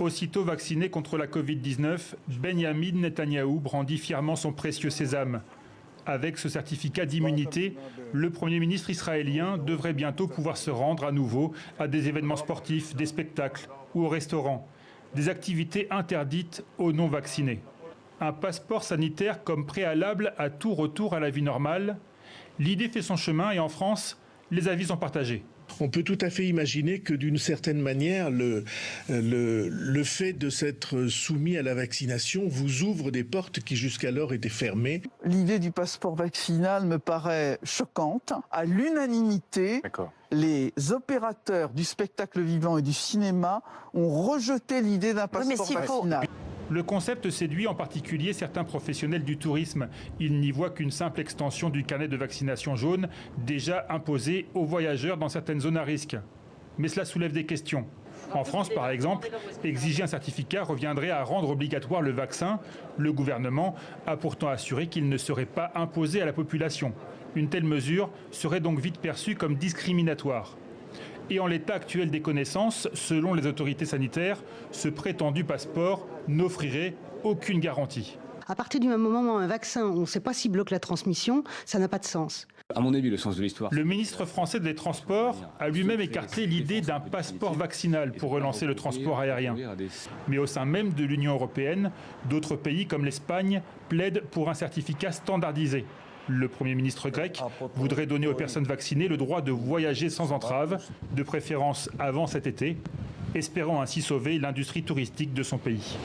Aussitôt vacciné contre la Covid-19, Benyamin Netanyahou brandit fièrement son précieux sésame. Avec ce certificat d'immunité, le Premier ministre israélien devrait bientôt pouvoir se rendre à nouveau à des événements sportifs, des spectacles ou au restaurant. Des activités interdites aux non-vaccinés. Un passeport sanitaire comme préalable à tout retour à la vie normale. L'idée fait son chemin et en France, les avis sont partagés. On peut tout à fait imaginer que d'une certaine manière, le fait de s'être soumis à la vaccination vous ouvre des portes qui jusqu'alors étaient fermées. L'idée du passeport vaccinal me paraît choquante. À l'unanimité, les opérateurs du spectacle vivant et du cinéma ont rejeté l'idée d'un passeport vaccinal. Le concept séduit en particulier certains professionnels du tourisme. Ils n'y voient qu'une simple extension du carnet de vaccination jaune déjà imposé aux voyageurs dans certaines zones à risque. Mais cela soulève des questions. En France, par exemple, exiger un certificat reviendrait à rendre obligatoire le vaccin. Le gouvernement a pourtant assuré qu'il ne serait pas imposé à la population. Une telle mesure serait donc vite perçue comme discriminatoire. Et en l'état actuel des connaissances, selon les autorités sanitaires, ce prétendu passeport n'offrirait aucune garantie. À partir du moment où un vaccin, on ne sait pas s'il bloque la transmission, ça n'a pas de sens. À mon avis, le sens de l'histoire. Le ministre français des Transports a lui-même écarté l'idée d'un passeport vaccinal pour relancer le transport aérien. Mais au sein même de l'Union européenne, d'autres pays comme l'Espagne plaident pour un certificat standardisé. Le Premier ministre grec voudrait donner aux personnes vaccinées le droit de voyager sans entrave, de préférence avant cet été, espérant ainsi sauver l'industrie touristique de son pays.